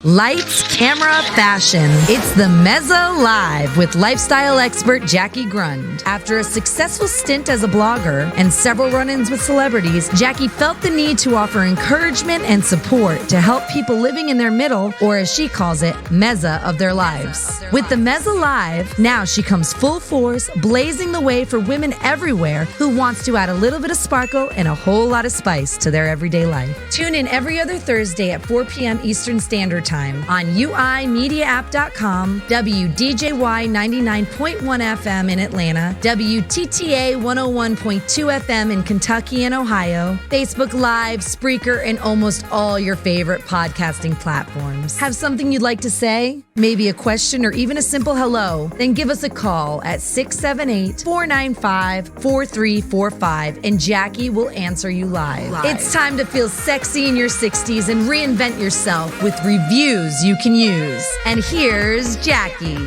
Lights, camera, fashion. It's the Mezzo Live with lifestyle expert Jackie Grund. After a successful stint as a blogger and several run-ins with celebrities, Jackie felt the need to offer encouragement and support to help people living in their middle, or as she calls it, mezza of their lives. With the Mezzo Live, now she comes full force, blazing the way for women everywhere who wants to add a little bit of sparkle and a whole lot of spice to their everyday life. Tune in every other Thursday at 4 p.m. Eastern Standard Time on uimediaapp.com, WDJY 99.1 FM in Atlanta, WTTA 101.2 FM in Kentucky and Ohio, Facebook Live, Spreaker, and almost all your favorite podcasting platforms. Have something you'd like to say? Maybe a question or even a simple hello? Then give us a call at 678-495-4345 and Jackie will answer you live. It's time to feel sexy in your 60s and reinvent yourself with reviews you can use. And here's Jackie.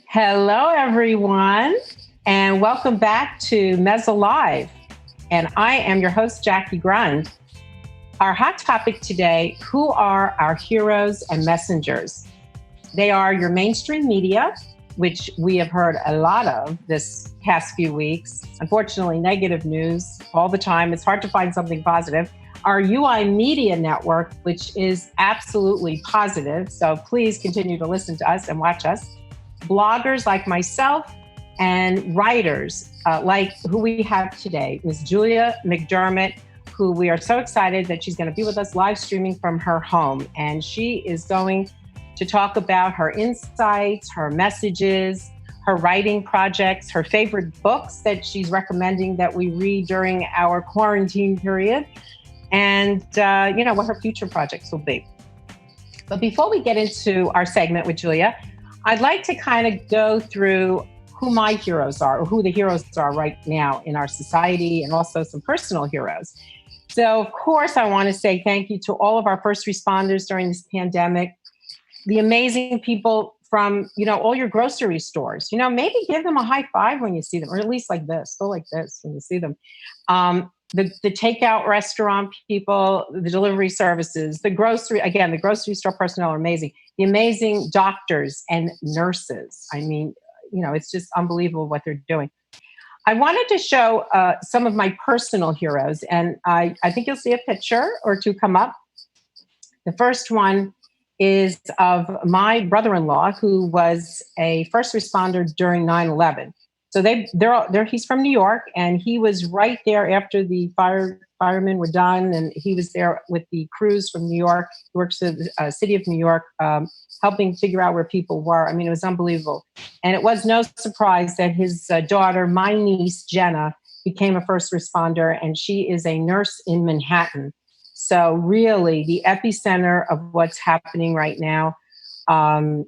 Hello, everyone, and welcome back to Mezzo Live. And I am your host, Jackie Grund. Our hot topic today, who are our heroes and messengers? They are your mainstream media, which we have heard a lot of this past few weeks. Unfortunately, negative news all the time. It's hard to find something positive. Our UI Media Network, which is absolutely positive. So please continue to listen to us and watch us. Bloggers like myself and writers like who we have today, Ms. Julia McDermott, who we are so excited that she's going to be with us live streaming from her home. And she is going to talk about her insights, her messages, her writing projects, her favorite books that she's recommending that we read during our quarantine period, and what her future projects will be. But before we get into our segment with Julia, I'd like to kind of go through who my heroes are, or who the heroes are right now in our society, and also some personal heroes. So, of course, I want to say thank you to all of our first responders during this pandemic, the amazing people from, all your grocery stores. Maybe give them a high five when you see them, or at least like this, go like this when you see them. The takeout restaurant people, the delivery services, the grocery store personnel are amazing. The amazing doctors and nurses. I mean, it's just unbelievable what they're doing. I wanted to show some of my personal heroes, and I think you'll see a picture or two come up. The first one is of my brother-in-law, who was a first responder during 9/11. So he's from New York, and he was right there after the firemen were done, and he was there with the crews from New York. He works at the city of New York, helping figure out where people were. I mean, it was unbelievable. And it was no surprise that his daughter, my niece, Jenna, became a first responder, and she is a nurse in Manhattan. So really the epicenter of what's happening right now. I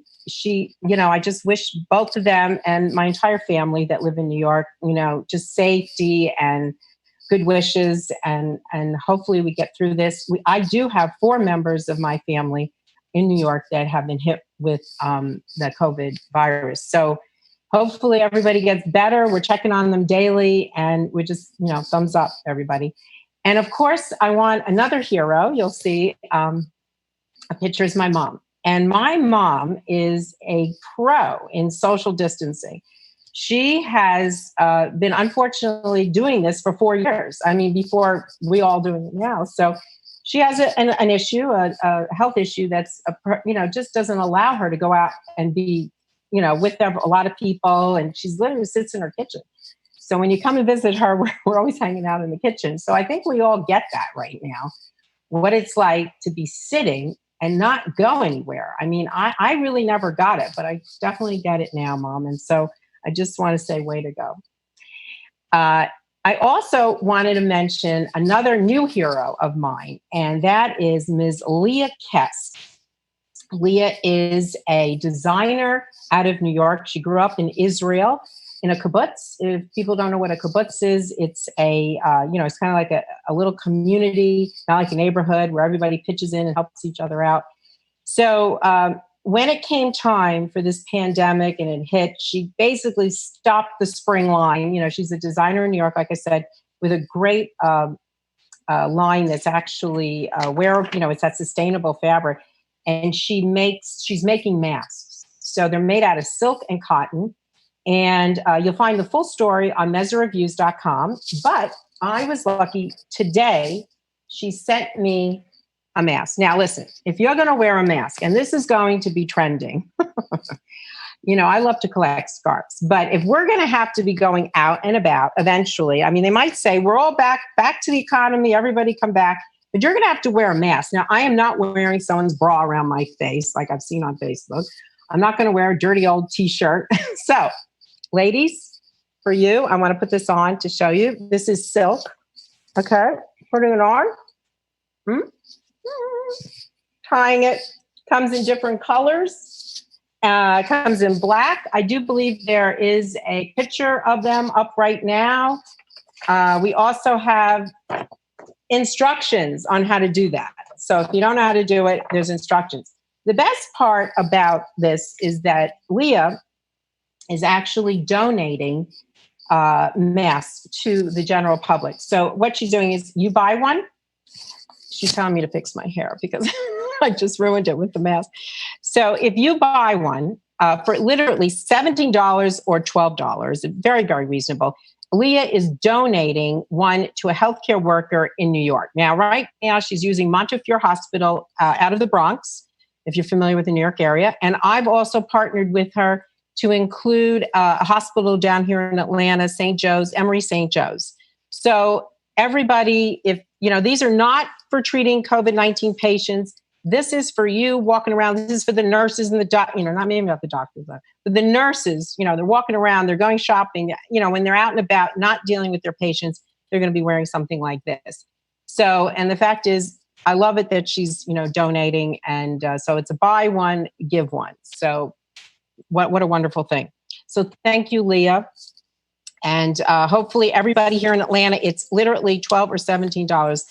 just wish both of them and my entire family that live in New York, just safety and good wishes. And hopefully we get through this. I do have 4 members of my family in New York that have been hit with the COVID virus. So hopefully everybody gets better. We're checking on them daily, and we're just, thumbs up, everybody. And of course, I want another hero. You'll see a picture is my mom. And my mom is a pro in social distancing. She has been unfortunately doing this for 4 years. I mean, before we all doing it now. So she has an issue, a health issue that's, just doesn't allow her to go out and be, with a lot of people. And she's literally sits in her kitchen. So when you come and visit her, we're always hanging out in the kitchen. So I think we all get that right now, what it's like to be sitting and not go anywhere. I mean, I really never got it, but I definitely get it now, Mom. And so I just want to say, way to go. I also wanted to mention another new hero of mine, and that is Ms. Leah Kess. Leah is a designer out of New York. She grew up in Israel in a kibbutz. If people don't know what a kibbutz is, it's it's kind of like a little community, not like a neighborhood where everybody pitches in and helps each other out. So when it came time for this pandemic and it hit, she basically stopped the spring line. She's a designer in New York, like I said, with a great line that's actually it's that sustainable fabric, and she's making masks. So they're made out of silk and cotton, and you'll find the full story on MezaReviews.com. But I was lucky today; she sent me a mask. Now, listen, if you're going to wear a mask, and this is going to be trending. I love to collect scarves, but if we're going to have to be going out and about eventually, I mean, they might say we're all back to the economy, everybody come back, but you're going to have to wear a mask. Now, I am not wearing someone's bra around my face like I've seen on Facebook. I'm not going to wear a dirty old t-shirt. So, ladies, for you, I want to put this on to show you. This is silk. Okay, putting it on. Tying it. Comes in different colors. Comes in black. I do believe there is a picture of them up right now. We also have instructions on how to do that. So if you don't know how to do it, there's instructions. The best part about this is that Leah is actually donating masks to the general public. So what she's doing is you buy one. She's telling me to fix my hair because I just ruined it with the mask. So if you buy one for literally $17 or $12, very, very reasonable, Leah is donating one to a healthcare worker in New York. Now, right now, she's using Montefiore Hospital out of the Bronx, if you're familiar with the New York area. And I've also partnered with her to include a hospital down here in Atlanta, St. Joe's, Emory St. Joe's. So everybody, these are not for treating COVID-19 patients. This is for you walking around. This is for the nurses and not maybe not the doctors, but the nurses, they're walking around, they're going shopping, when they're out and about, not dealing with their patients, they're going to be wearing something like this. So, and the fact is, I love it that she's, donating. And so it's a buy one, give one. So what a wonderful thing. So thank you, Leah. And hopefully everybody here in Atlanta, it's literally $12 or $17.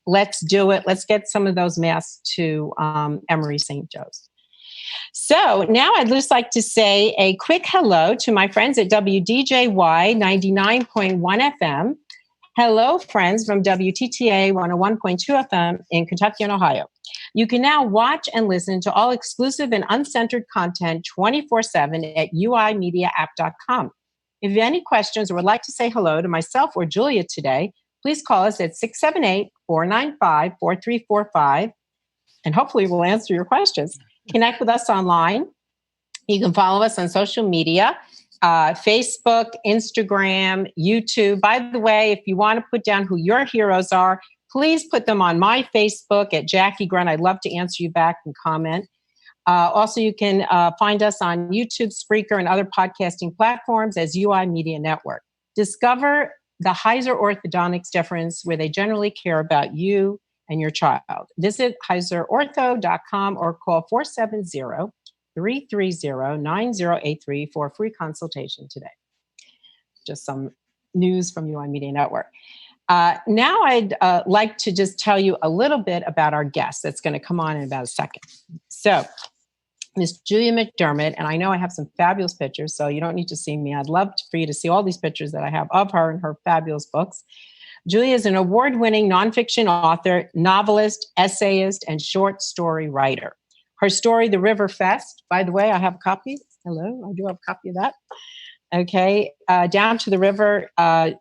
Let's do it. Let's get some of those masks to Emory St. Joe's. So now I'd just like to say a quick hello to my friends at WDJY 99.1 FM. Hello, friends from WTTA 101.2 FM in Kentucky and Ohio. You can now watch and listen to all exclusive and uncensored content 24/7 at uimediaapp.com. If you have any questions or would like to say hello to myself or Julia today, please call us at 678-495-4345, and hopefully we'll answer your questions. Connect with us online. You can follow us on social media, Facebook, Instagram, YouTube. By the way, if you want to put down who your heroes are, please put them on my Facebook at Jackie Grunt. I'd love to answer you back and comment. Also, you can find us on YouTube, Spreaker, and other podcasting platforms as UI Media Network. Discover the Heiser Orthodontics difference, where they generally care about you and your child. Visit heiserortho.com or call 470-330-9083 for a free consultation today. Just some news from UI Media Network. Now I'd like to just tell you a little bit about our guest that's going to come on in about a second. So, Miss Julia McDermott, and I know I have some fabulous pictures, so you don't need to see me. I'd love for you to see all these pictures that I have of her and her fabulous books. Julia is an award-winning nonfiction author, novelist, essayist, and short story writer. Her story, The River Fest, by the way, I have a copy. Hello, I do have a copy of that. Okay, Down to the River,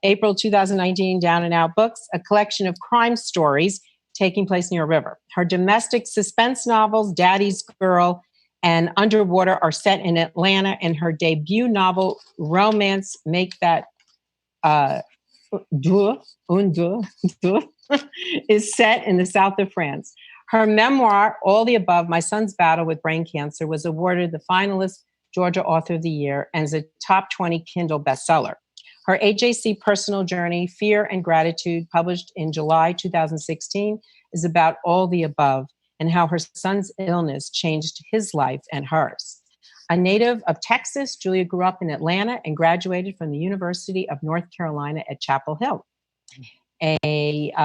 April 2019, Down and Out Books, a collection of crime stories taking place near a river. Her domestic suspense novels, Daddy's Girl and Underwater, are set in Atlanta, and her debut novel, Romance, Make That is set in the south of France. Her memoir, All the Above, My Son's Battle with Brain Cancer, was awarded the finalist Georgia Author of the Year and is a top 20 Kindle bestseller. Her AJC personal journey, Fear and Gratitude, published in July 2016, is about all the above and how her son's illness changed his life and hers. A native of Texas, Julia grew up in Atlanta and graduated from the University of North Carolina at Chapel Hill.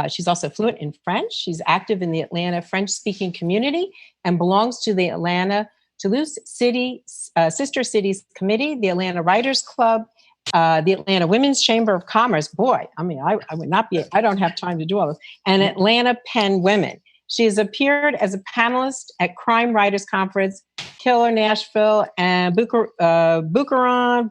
She's also fluent in French. She's active in the Atlanta French-speaking community and belongs to the Atlanta Toulouse City Sister Cities Committee, the Atlanta Writers Club, the Atlanta Women's Chamber of Commerce. Boy, I mean, I would not be, I don't have time to do all this. And Atlanta Penn Women. She has appeared as a panelist at Crime Writers Conference, Killer Nashville, and BookerCon,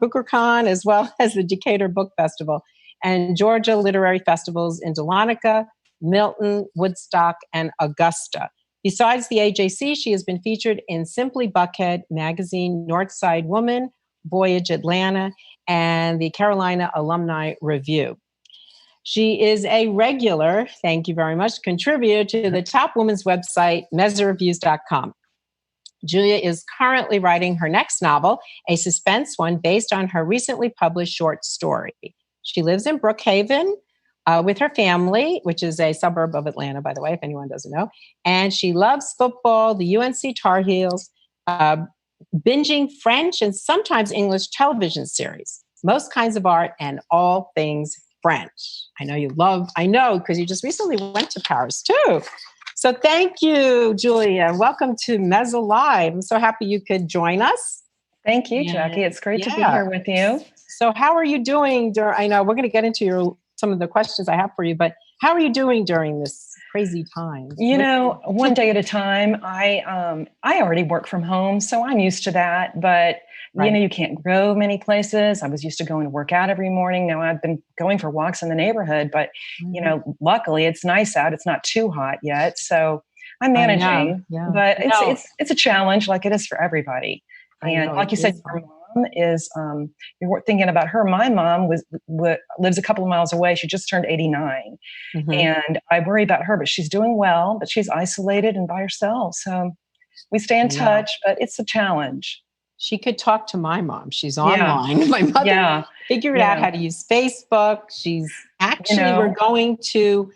as well as the Decatur Book Festival, and Georgia Literary Festivals in Dahlonega, Milton, Woodstock, and Augusta. Besides the AJC, she has been featured in Simply Buckhead magazine, Northside Woman, Voyage Atlanta, and the Carolina Alumni Review. She is a regular, thank you very much, contributor to the Top Woman's website, MezzaReviews.com. Julia is currently writing her next novel, a suspense one based on her recently published short story. She lives in Brookhaven with her family, which is a suburb of Atlanta, by the way, if anyone doesn't know. And she loves football, the UNC Tar Heels, binging French and sometimes English television series, most kinds of art, and all things French. I know, because you just recently went to Paris too. So thank you, Julia. Welcome to Mezza Live. I'm so happy you could join us. Thank you, Jackie. It's great to be here with you. So how are you doing? I know we're going to get into some of the questions I have for you, but how are you doing during this crazy time? You know, one day at a time. I already work from home, so I'm used to that. But you know, you can't go many places. I was used to going to work out every morning. Now I've been going for walks in the neighborhood, but you know, luckily it's nice out. It's not too hot yet, so I'm managing. But it's a challenge, like it is for everybody. And like you said, your mom is. You're thinking about her. My mom lives a couple of miles away. She just turned 89, and I worry about her. But she's doing well. But she's isolated and by herself. So we stay in touch. But it's a challenge. She could talk to my mom. She's online. My mother figured out how to use Facebook. She's actually, we're going to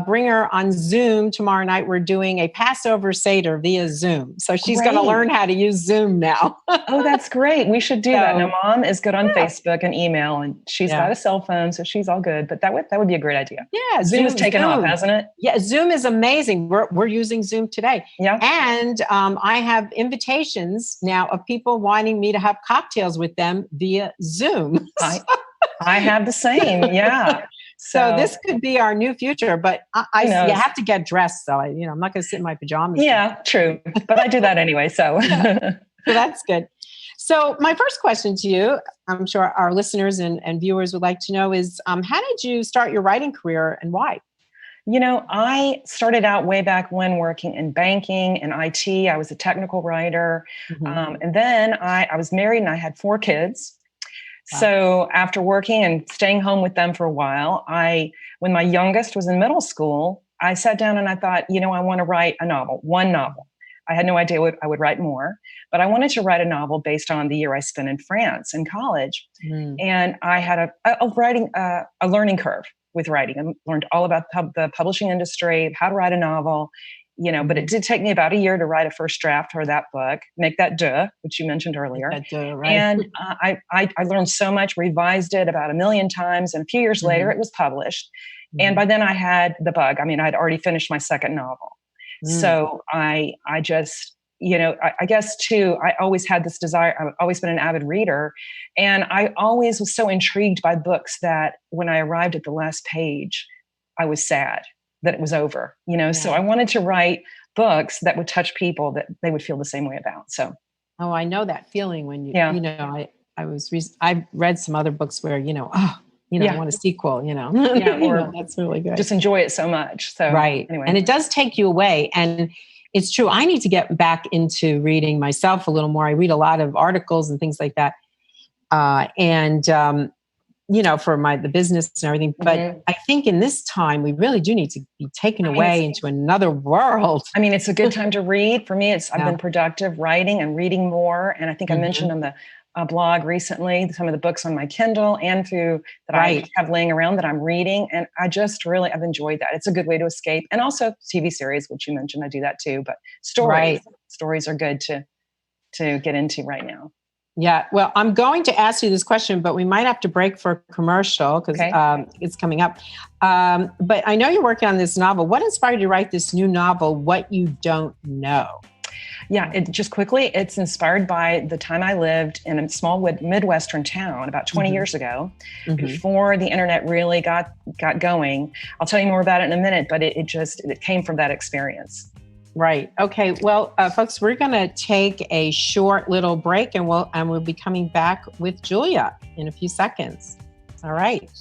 bring her on Zoom tomorrow night. We're doing a Passover Seder via Zoom. So she's going to learn how to use Zoom now. Oh, that's great. We should do that. Now, Mom is good on Facebook and email, and she's got a cell phone, so she's all good. But that would be a great idea. Yeah. Zoom has taken off, hasn't it? Yeah. Zoom is amazing. We're using Zoom today. Yeah. And I have invitations now of people wanting me to have cocktails with them via Zoom. I have the same. Yeah. So this could be our new future, but you have to get dressed. So I'm not going to sit in my pajamas. Yeah, true. But I do that anyway. So. So that's good. So my first question to you, I'm sure our listeners and viewers would like to know is, how did you start your writing career and why? You know, I started out way back when working in banking and IT. I was a technical writer. And then I was married and I had 4 kids. So after working and staying home with them for a while, when my youngest was in middle school, I sat down and I thought, I want to write one novel. I had no idea I would write more, but I wanted to write a novel based on the year I spent in France in college. And I had a learning curve with writing. I learned all about the publishing industry, how to write a novel. But it did take me about a year to write a first draft for that book, make that which you mentioned earlier. And I learned so much, revised it about 1 million times. And a few years later, it was published. And by then I had the bug. I mean, I'd already finished my second novel. So I just, I guess too, I always had this desire. I've always been an avid reader. And I always was so intrigued by books that when I arrived at the last page, I was sad that it was over, so I wanted to write books that would touch people that they would feel the same way about. So, I know that feeling when I've read some other books where, I want a sequel, or that's really good. Just enjoy it so much. So, anyway. And it does take you away. And it's true. I need to get back into reading myself a little more. I read a lot of articles and things like that. For the business and everything. But I think in this time, we really do need to be taken away into another world. I mean, it's a good time to read. For me, I've been productive writing and reading more. And I think I mentioned on the blog recently, some of the books on my Kindle and through that I have laying around that I'm reading. And I've enjoyed that. It's a good way to escape. And also TV series, which you mentioned, I do that too. But stories are good to get into right now. Yeah, well, I'm going to ask you this question, but we might have to break for a commercial because it's coming up. But I know you're working on this novel. What inspired you to write this new novel, What You Don't Know? Yeah, it just quickly, it's inspired by the time I lived in a small Midwestern town about 20 years ago, before the internet really got going. I'll tell you more about it in a minute, but it came from that experience. Right. Okay. Well, folks, we're going to take a short little break, and we'll be coming back with Julia in a few seconds. All right.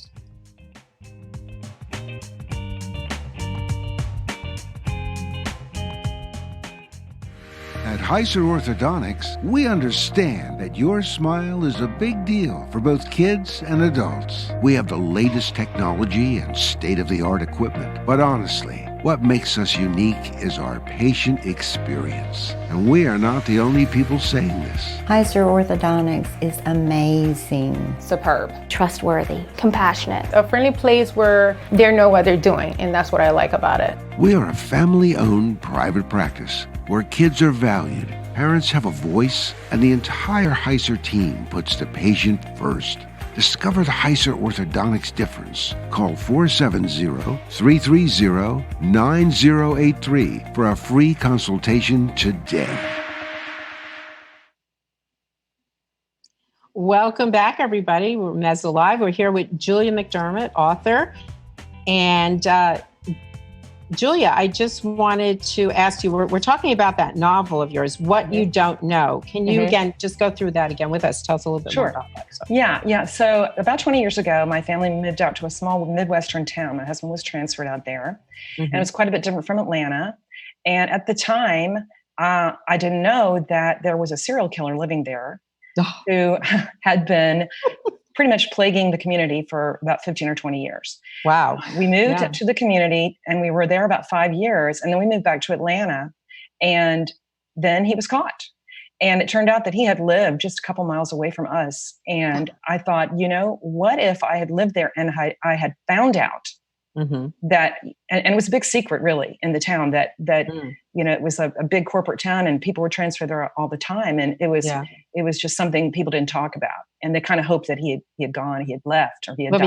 At Heiser Orthodontics, we understand that your smile is a big deal for both kids and adults. We have the latest technology and state-of-the-art equipment. But honestly, what makes us unique is our patient experience. And we are not the only people saying this. Heiser Orthodontics is amazing. Superb. Trustworthy. Compassionate. A friendly place where they know what they're doing, and that's what I like about it. We are a family-owned private practice where kids are valued, parents have a voice, and the entire Heiser team puts the patient first. Discover the Heiser Orthodontics difference. Call 470-330-9083 for a free consultation today. Welcome back, everybody. We're Mezzo Live. We're here with Julia McDermott, author. And Julia, I just wanted to ask you, we're talking about that novel of yours, What You Don't Know. Can you, again, just go through that again with us? Tell us a little bit more about that. So. Yeah. So about 20 years ago, my family moved out to a small Midwestern town. My husband was transferred out there, and it was quite a bit different from Atlanta. And at the time, I didn't know that there was a serial killer living there who had been pretty much plaguing the community for about 15 or 20 years. Wow. We moved to the community, and we were there about 5 years. And then we moved back to Atlanta, and then he was caught. And it turned out that he had lived just a couple miles away from us. And I thought, what if I had lived there and I had found out that, and it was a big secret really in the town that it was a big corporate town and people were transferred there all the time. And it was just something people didn't talk about. And they kind of hoped that he had gone, he had left, or he had died.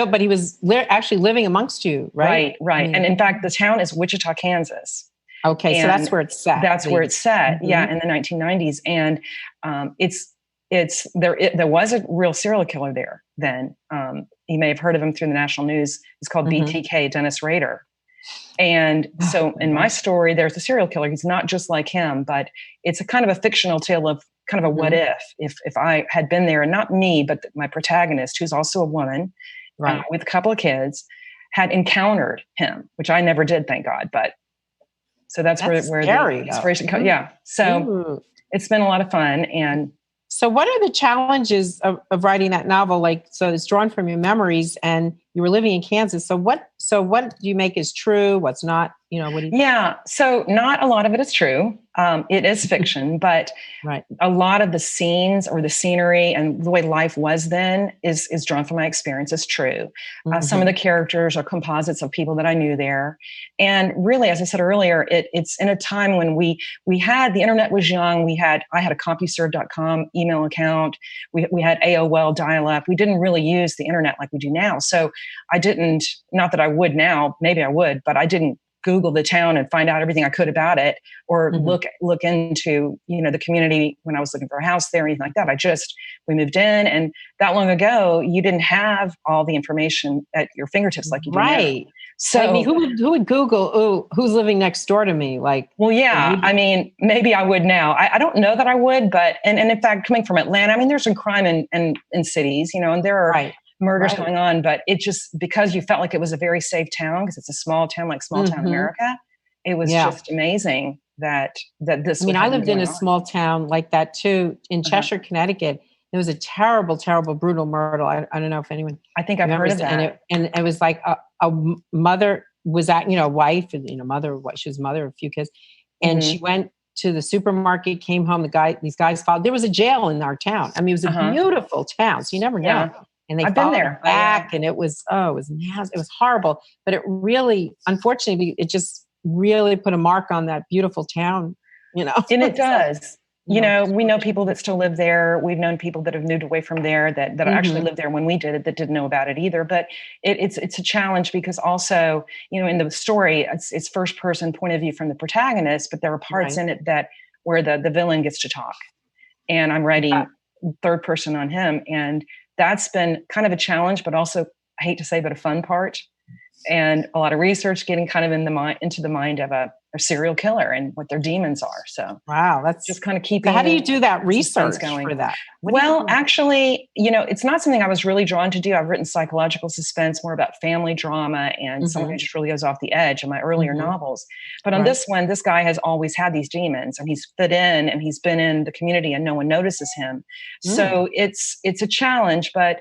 But he was actually living amongst you, right? Right. And in fact, the town is Wichita, Kansas. Okay. So that's where it's set. That's where it's set. Yeah. In the 1990s. And there was a real serial killer there then. You may have heard of him through the national news. It's called BTK, Dennis Rader. And so in my story, there's a serial killer. He's not just like him, but it's a kind of a fictional tale of kind of a what if I had been there, and not me, but my protagonist, who's also a woman with a couple of kids, had encountered him, which I never did, thank God. But so that's where the inspiration comes. Yeah. So it's been a lot of fun. And so what are the challenges of writing that novel? So it's drawn from your memories, and you were living in Kansas. So what do you make is true? What's not? What do you? Yeah. So not a lot of it is true. It is fiction, but a lot of the scenes or the scenery and the way life was then is drawn from my experience. It's true. Some of the characters are composites of people that I knew there. And really, as I said earlier, it's in a time when we had, the internet was young. I had a CompuServe.com email account. We had AOL dial-up. We didn't really use the internet like we do now. So I didn't, not that I would now, maybe I would, but I didn't Google the town and find out everything I could about it, or look into, the community when I was looking for a house there or anything like that. We moved in, and that long ago, you didn't have all the information at your fingertips like you do now. So who would Google, who's living next door to me? Maybe I would now. I don't know that I would, but, and in fact, coming from Atlanta, there's some crime in cities, and there are murders going on, but it just, because you felt like it was a very safe town, because it's a small town, like small town America, it was just amazing that this. I lived in a small town like that too, in Cheshire, Connecticut. It was a terrible, terrible, brutal murder. I don't know if anyone. I think I've heard of that. And it was like a mother was at, wife, and mother. She was mother of a few kids, and she went to the supermarket, came home. These guys followed. There was a jail in our town. It was a beautiful town, so you never know. Yeah. And I've been there back, and it was nasty. It was horrible. But it really, unfortunately, it just really put a mark on that beautiful town. And it does. We know people that still live there. We've known people that have moved away from there that actually lived there when we did it, that didn't know about it either. But it's a challenge because also, in the story, it's first person point of view from the protagonist, but there are parts in it that where the villain gets to talk, and I'm writing third person on him, and that's been kind of a challenge, but also, I hate to say, but a fun part, and a lot of research, getting kind of into the mind of a serial killer and what their demons are. So wow, that's just kind of keeping. How do you do that suspense research for that? Well, actually, it's not something I was really drawn to do. I've written psychological suspense, more about family drama, and something that just really goes off the edge in my earlier novels. But on this one, this guy has always had these demons, and he's fit in, and he's been in the community, and no one notices him. So it's a challenge, but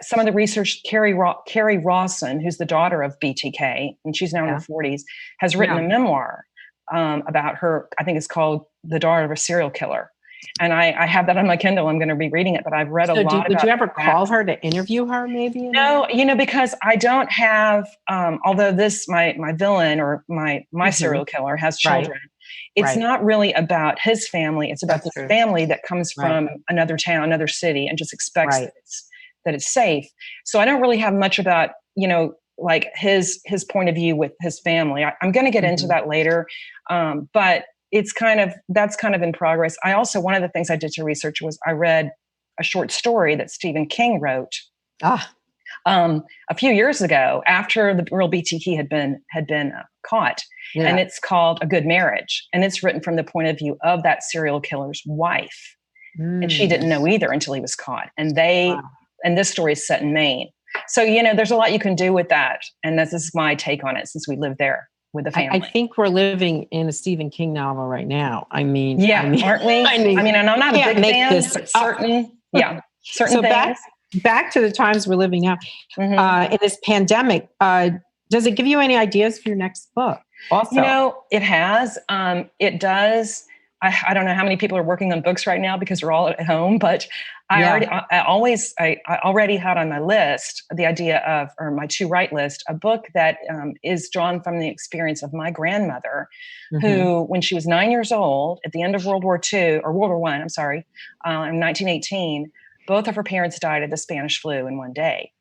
some of the research, Carrie Rawson, who's the daughter of BTK, and she's now in her 40s, has written a memoir about her. I think it's called The Daughter of a Serial Killer. And I have that on my Kindle. I'm going to be reading it, but I've read a lot. Would you ever call her to interview her maybe? No, because I don't have, although my villain or my serial killer has children, it's not really about his family. It's about the family that comes from another town, another city, and just expects that it's safe. So I don't really have much about, like his point of view with his family. I'm going to get into that later. But that's kind of in progress. I also, one of the things I did to research was I read a short story that Stephen King wrote a few years ago after the real BTK had been caught. And it's called A Good Marriage. And it's written from the point of view of that serial killer's wife. And she didn't know either until he was caught. And and this story is set in Maine. So, there's a lot you can do with that. And this is my take on it, since we live there with the family. I think we're living in a Stephen King novel right now. aren't we? And I'm not a big fan, but certain things. Back to the times we're living now. In this pandemic, does it give you any ideas for your next book? Also, it has. It does. I don't know how many people are working on books right now because we're all at home, but I already had on my list the idea of, or my to write list, a book that is drawn from the experience of my grandmother, who, when she was 9 years old, at the end of World War I, in 1918, both of her parents died of the Spanish flu in one day.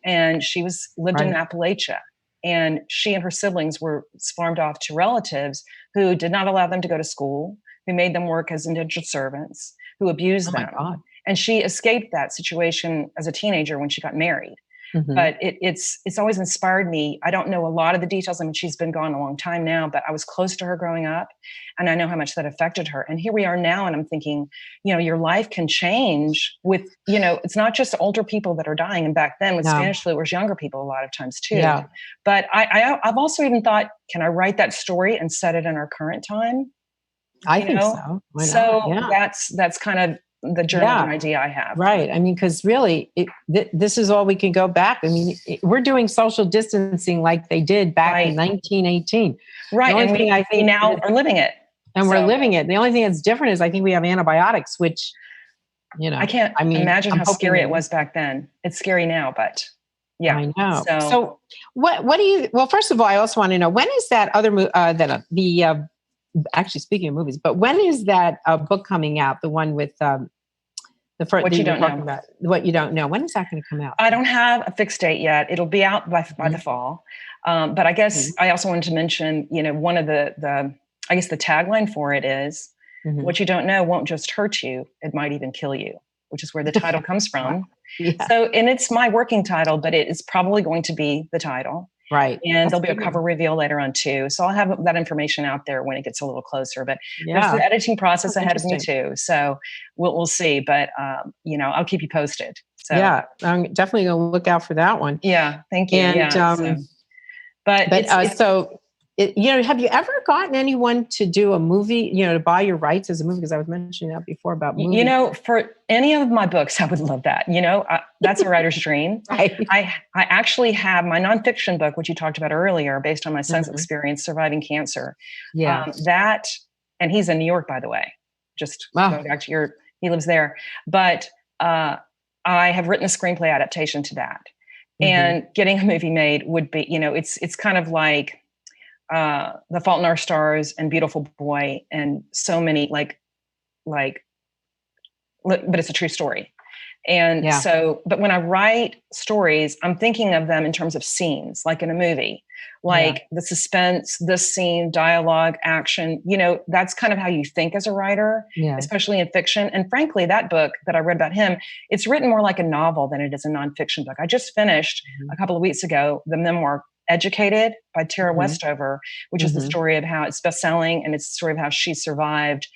And she lived in Appalachia. And she and her siblings were farmed off to relatives who did not allow them to go to school, who made them work as indentured servants, who abused them. God. And she escaped that situation as a teenager when she got married. But it's always inspired me. I don't know a lot of the details. I mean, she's been gone a long time now, but I was close to her growing up, and I know how much that affected her. And here we are now, and I'm thinking, your life can change with, it's not just older people that are dying. And back then with Spanish flu, it was younger people a lot of times too. Yeah. But I've also even thought, can I write that story and set it in our current time? I think so. That's kind of the journey idea I have. Right. I mean, because really, this is all we can go back. I mean, we're doing social distancing like they did back in 1918. Right. And we now are living it. And we're living it. The only thing that's different is I think we have antibiotics, which, I can't imagine how scary it was back then. It's scary now, but yeah. I know. So what do you, well, first of all, I also want to know, when is that other movie, actually, speaking of movies, but when is that book coming out? The one with the first. What you don't know. About, what you don't know. When is that going to come out? I don't have a fixed date yet. It'll be out by the fall. But I guess I also wanted to mention, one of the I guess the tagline for it is, what you don't know won't just hurt you. It might even kill you, which is where the title comes from. So, and it's my working title, but it is probably going to be the title. Right. And there'll be a cover reveal later on too. So I'll have that information out there when it gets a little closer, but there's the editing process ahead of me too. So we'll see, but I'll keep you posted. So yeah, I'm definitely going to look out for that one. Yeah. Thank you. And, have you ever gotten anyone to do a movie, to buy your rights as a movie? Because I was mentioning that before about movies. For any of my books, I would love that. That's a writer's dream. Right. I actually have my nonfiction book, which you talked about earlier, based on my son's experience surviving cancer. Yeah. And he's in New York, by the way, just going back to he lives there. But I have written a screenplay adaptation to that. And getting a movie made would be, it's kind of like, The Fault in Our Stars and Beautiful Boy and so many but it's a true story. And so, but when I write stories, I'm thinking of them in terms of scenes, like in a movie. Like the suspense, this scene, dialogue, action, that's kind of how you think as a writer, especially in fiction. And frankly, that book that I read about him, it's written more like a novel than it is a nonfiction book. I just finished a couple of weeks ago the memoir Educated by Tara Westover, which is the story of how it's best-selling, and it's the story of how she survived,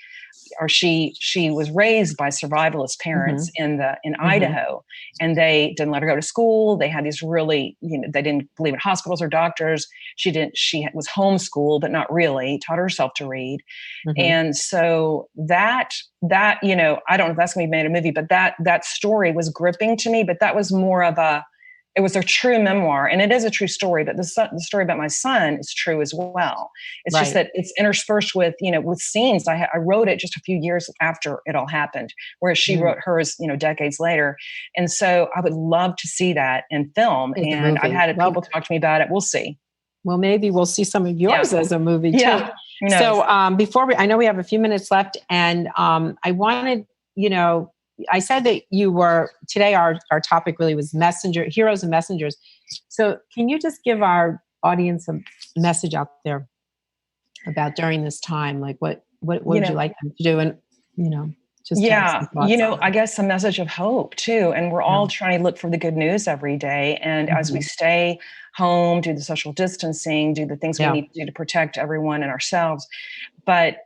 or she was raised by survivalist parents in Idaho, and they didn't let her go to school. They had these really, they didn't believe in hospitals or doctors. She was homeschooled, but not really, taught herself to read. And so that, I don't know if that's going to be made a movie, but that story was gripping to me, but that was more of it was a true memoir, and it is a true story, but the story about my son is true as well. It's just that it's interspersed with, with scenes. I wrote it just a few years after it all happened, whereas she wrote hers, decades later. And so I would love to see that in film. And I've had people talk to me about it. We'll see. Well, maybe we'll see some of yours as a movie too. So before I know we have a few minutes left, and I wanted, I said that you were, today our topic really was heroes and messengers. So can you just give our audience a message out there about during this time? Like what would you like them to do? And, just I guess a message of hope too. And we're all trying to look for the good news every day. And as we stay home, do the social distancing, do the things we need to do to protect everyone and ourselves. But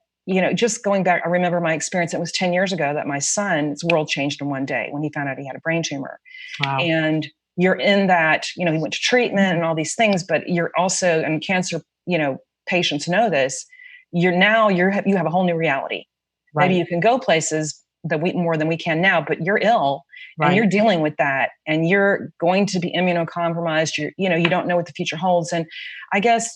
just going back, I remember my experience. It was 10 years ago that my son's world changed in one day when he found out he had a brain tumor. Wow. And you're in that, he went to treatment and all these things, but you're also, and cancer, patients know this, you have a whole new reality. Right. Maybe you can go places more than we can now, but you're ill and you're dealing with that, and you're going to be immunocompromised. You don't know what the future holds. And I guess,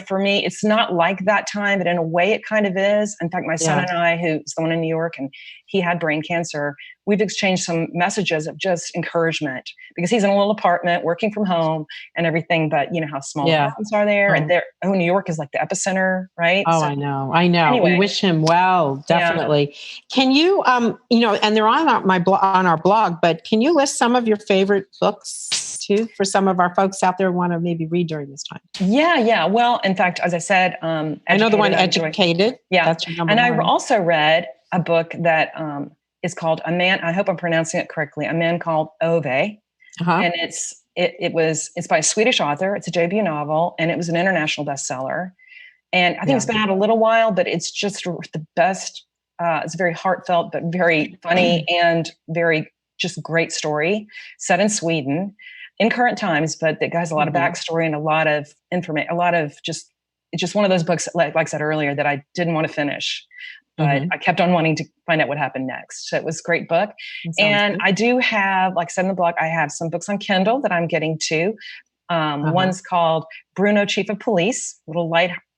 for me, it's not like that time, but in a way it kind of is. In fact, my son and I, who's the one in New York, and he had brain cancer, we've exchanged some messages of just encouragement, because he's in a little apartment working from home and everything, but how small apartments are there. And New York is like the epicenter, right? Oh, so, I know. Anyway. We wish him well, definitely. Yeah. Can you, and they're on our blog, but can you list some of your favorite books too, for some of our folks out there who want to maybe read during this time? Yeah. Well, in fact, as I said, I know the one Educated. Yeah. That's your number one. I also read a book that is called A Man, I hope I'm pronouncing it correctly, A Man Called Ove. And it's by a Swedish author. It's a debut novel, and it was an international bestseller. And I think it's been out a little while, but it's just the best. It's very heartfelt, but very funny and very just great story, set in Sweden in current times, but it has a lot of backstory and a lot of information, it's just one of those books, like I said earlier, that I didn't want to finish, but I kept on wanting to find out what happened next. So it was a great book. And I do have, like I said in the blog, I have some books on Kindle that I'm getting to. One's called Bruno, Chief of Police, little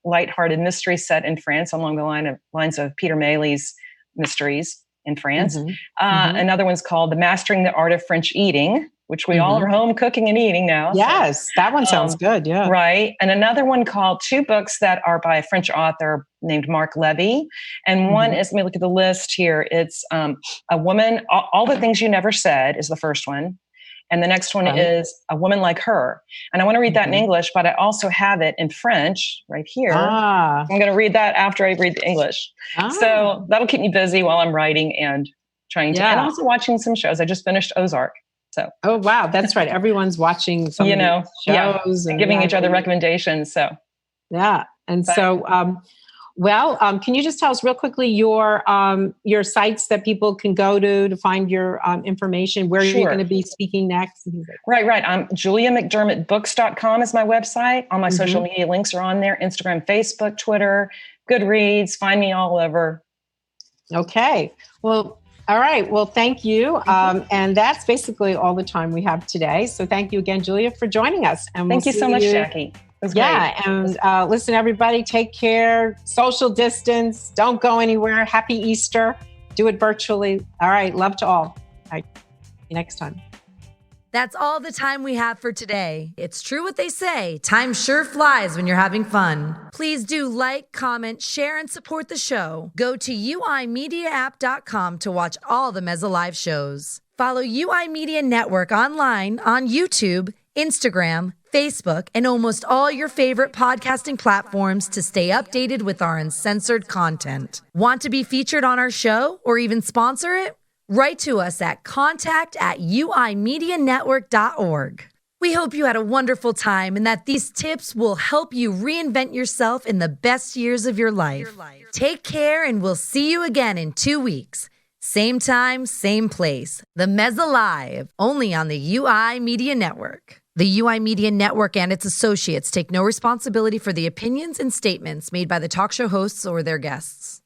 lighthearted mystery set in France along the lines of Peter Mailly's mysteries in France. Another one's called The Mastering the Art of French Eating, which we all are home cooking and eating now. Yes, that one sounds good. Yeah. Right. And another one called, two books that are by a French author named Marc Levy. And one is, let me look at the list here. It's A Woman, All the Things You Never Said is the first one. And the next one is A Woman Like Her. And I want to read that in English, but I also have it in French right here. I'm going to read that after I read the English. So that'll keep me busy while I'm writing and trying to, and also watching some shows. I just finished Ozark. So. Oh, wow. That's right. Everyone's watching some shows and giving each other recommendations. So, yeah. And can you just tell us real quickly your sites that people can go to find your information, where you're going to be speaking next? Right. JuliaMcDermottBooks.com is my website. All my social media links are on there. Instagram, Facebook, Twitter, Goodreads. Find me all over. Okay. Well, all right. Well, thank you. And that's basically all the time we have today. So thank you again, Julia, for joining us. And thank you so much, Jackie. And listen, everybody, take care, social distance, don't go anywhere. Happy Easter. Do it virtually. All right. Love to all. All right. See you next time. That's all the time we have for today. It's true what they say. Time sure flies when you're having fun. Please do like, comment, share, and support the show. Go to uimediaapp.com to watch all the Mezzo Live shows. Follow UI Media Network online on YouTube, Instagram, Facebook, and almost all your favorite podcasting platforms to stay updated with our uncensored content. Want to be featured on our show or even sponsor it? Write to us at contact@uimedianetwork.org. We hope you had a wonderful time and that these tips will help you reinvent yourself in the best years of your life. Take care, and we'll see you again in 2 weeks. Same time, same place. The Mezza Live, only on the UI Media Network. The UI Media Network and its associates take no responsibility for the opinions and statements made by the talk show hosts or their guests.